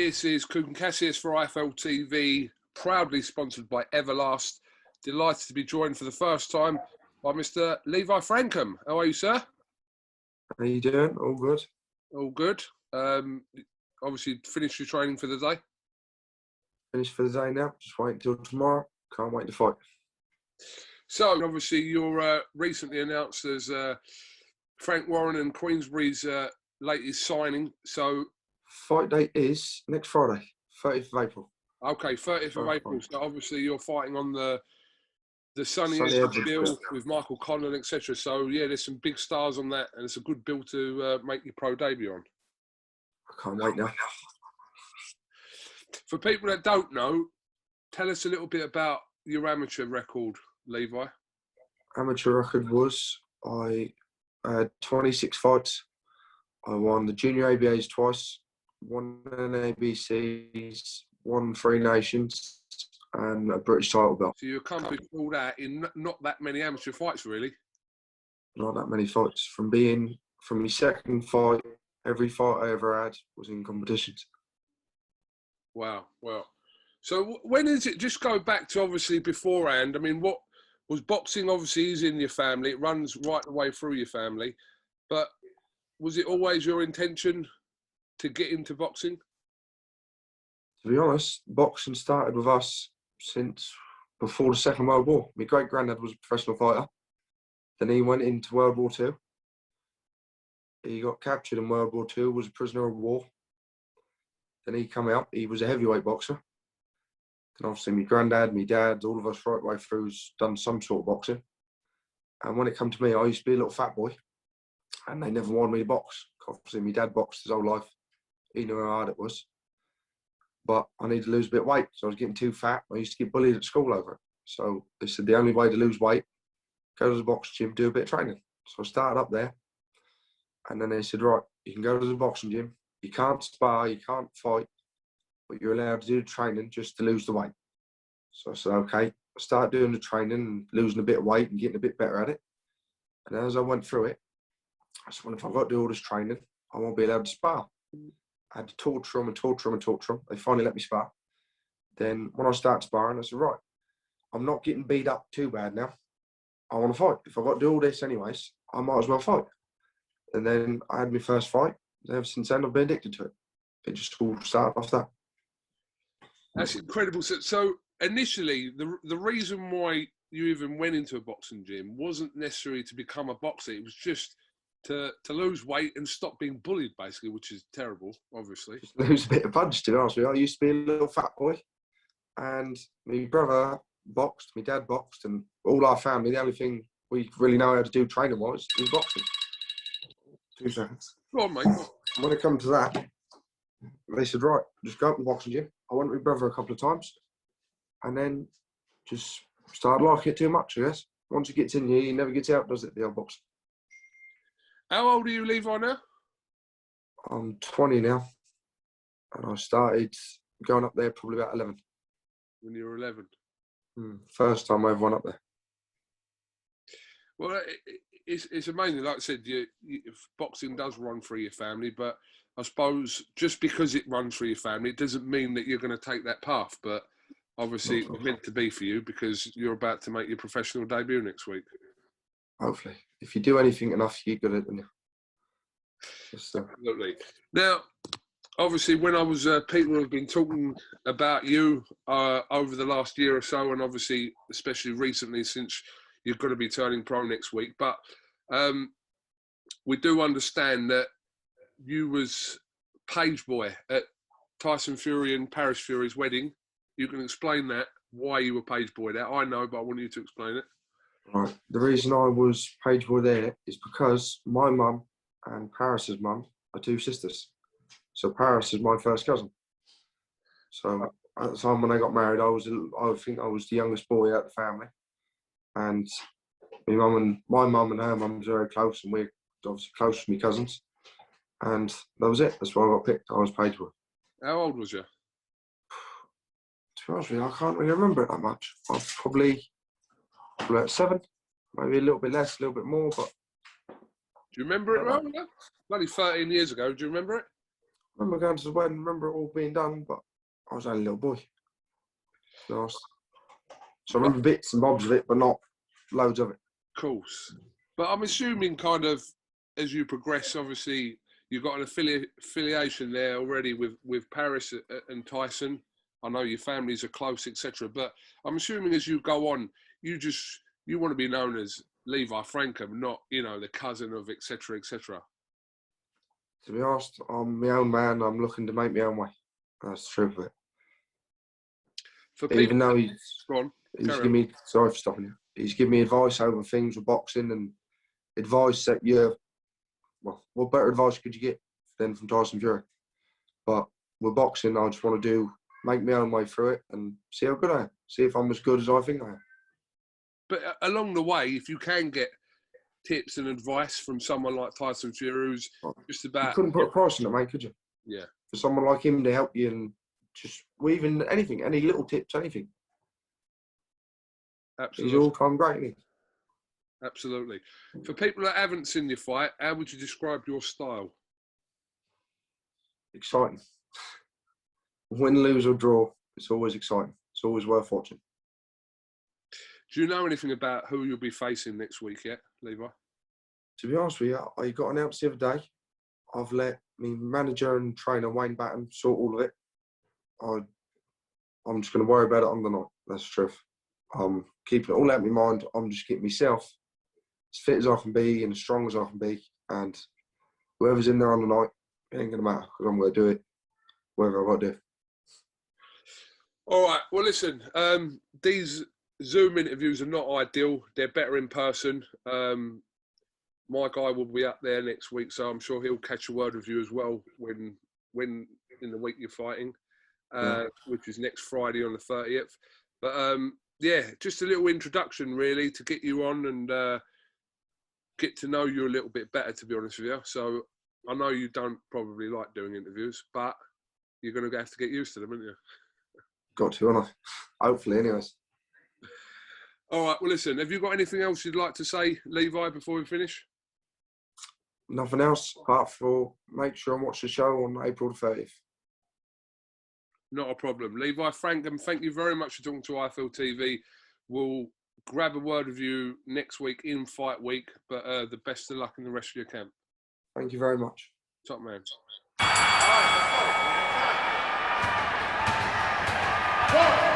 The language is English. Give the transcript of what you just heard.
This is KUGAN CASSIUS for IFL TV, proudly sponsored by Everlast. Delighted to be joined for the first time by Mr. Levi Frankham. How are you, sir? How you doing? All good. All good. Obviously, finished your training for the day? Finished for the day now. Just wait until tomorrow. Can't wait to fight. So, obviously, you're recently announced as Frank Warren and Queensbury's latest signing. So, fight date is next Friday, 30th of April. Okay, 30th of April. So, obviously, you're fighting on the Sunny Edge bill with Michael Conlon, etc. So, yeah, there's some big stars on that, and it's a good bill to make your pro debut on. I can't wait now. For people that don't know, tell us a little bit about your amateur record, Levi. Amateur record was I had 26 fights. I won the Junior ABAs twice, won an ABCs, won 3 Nations, and a British title belt. So you accomplished all that in not that many amateur fights, really? Not that many fights. From my second fight, every fight I ever had was in competitions. Wow, wow. So when is it, just go back to obviously beforehand, I mean, what was boxing obviously is in your family, it runs right the way through your family, but was it always your intention to get into boxing? To be honest, boxing started with us since before the Second World War. My great-granddad was a professional fighter. Then he went into World War II. He got captured in World War II, was a prisoner of war. Then he came out, he was a heavyweight boxer. And obviously my granddad, my dad, all of us right way through has done some sort of boxing. And when it came to me, I used to be a little fat boy. And they never wanted me to box. Obviously my dad boxed his whole life. He knew how hard it was. But I needed to lose a bit of weight, so I was getting too fat. I used to get bullied at school over it. So they said the only way to lose weight, go to the box gym, do a bit of training. So I started up there. And then they said, right, you can go to the boxing gym. You can't spar, you can't fight, but you're allowed to do the training just to lose the weight. So I said, okay. I started doing the training and losing a bit of weight and getting a bit better at it. And as I went through it, I said, well, if I've got to do all this training, I won't be allowed to spar. I had to torture them and torture them and torture them. They finally let me spar. Then when I started sparring, I said, right, I'm not getting beat up too bad now. I want to fight. If I've got to do all this anyways, I might as well fight. And then I had my first fight. Ever since then, I've been addicted to it. It just all started off that. That's incredible. So initially, the reason why you even went into a boxing gym wasn't necessarily to become a boxer. It was just to lose weight and stop being bullied, basically, which is terrible, obviously. Just lose a bit of punch, to be honest with you. I used to be a little fat boy. And my brother boxed, my dad boxed, and all our family, the only thing we really know how to do training-wise is boxing. 2 seconds. Go on, mate. When it comes to that, they said, right, just go up to the boxing gym. I went with my brother a couple of times and then just started liking it too much, I guess. Once it gets in you, he never gets out, does it, the old boxing? How old are you, Levi, now? I'm 20 now. And I started going up there probably about 11. When you were 11? First time I ever went up there. Well, it's amazing. Like I said, boxing does run through your family, but I suppose just because it runs through your family, it doesn't mean that you're going to take that path. But obviously, it was meant to be for you because you're about to make your professional debut next week. Hopefully. If you do anything enough, you get it. Absolutely. Now, obviously, when I was, people have been talking about you over the last year or so, and obviously, especially recently, since you're going to be turning pro next week. But we do understand that you was page boy at Tyson Fury and Paris Fury's wedding. You can explain that, why you were page boy there. I know, but I want you to explain it. Right. The reason I was page boy there is because my mum and Paris's mum are 2 sisters. So Paris is my first cousin. So at the time when they got married, I think I was the youngest boy out of the family. And my mum and her mum was very close, and we're obviously close with my cousins. And that was it. That's why I got picked. I was page boy. How old was you? To be honest with you, I can't really remember it that much. I was probably at 7, maybe a little bit less, a little bit more. But do you remember it well? Only 13 years ago. Do you remember it? I remember going to the wedding, remember it all being done, but I was only a little boy. To be honest. So I remember bits and bobs of it, but not loads of it. Of course. But I'm assuming kind of as you progress, obviously, you've got an affiliation there already with Paris and Tyson. I know your families are close, etc. But I'm assuming as you go on, you want to be known as Levi Frankham, not, the cousin of etc. etc. To be honest, I'm my own man. I'm looking to make my own way. That's the truth of it. For people, even though he's giving me, sorry for stopping you, he's giving me advice over things with boxing and advice that what better advice could you get than from Tyson Fury? But with boxing, I just want to make my own way through it and see how good I am. See if I'm as good as I think I am. But along the way, if you can get tips and advice from someone like Tyson Fury, who's just about... You couldn't put a price on it, mate, could you? Yeah. For someone like him to help you and just even anything, any little tips, anything. Absolutely. He's all-time great, isn't he? Absolutely. For people that haven't seen your fight, how would you describe your style? Exciting. Win, lose or draw, it's always exciting. It's always worth watching. Do you know anything about who you'll be facing next week yet, Levi? To be honest with you, I got announced the other day. I've let my manager and trainer, Wayne Batten, sort all of it. I'm just going to worry about it on the night. That's the truth. Keeping it all out of my mind. I'm just keeping myself as fit as I can be and as strong as I can be. And whoever's in there on the night, it ain't going to matter because I'm going to do it, whatever I've got to do. All right. Well, listen, these Zoom interviews are not ideal. They're better in person. My guy will be up there next week, so I'm sure he'll catch a word with you as well when in the week you're fighting, which is next Friday on the 30th. But yeah, just a little introduction really to get you on and get to know you a little bit better, to be honest with you. So I know you don't probably like doing interviews, but you're going to have to get used to them, aren't you? Got to, haven't I? Hopefully, anyways. All right. Well, listen, have you got anything else you'd like to say, Levi, before we finish? Nothing else apart from make sure and watch the show on April the 30th. Not a problem. Levi Frankham, thank you very much for talking to IFL TV. We'll grab a word with you next week in fight week, but the best of luck in the rest of your camp. Thank you very much. Top man. One.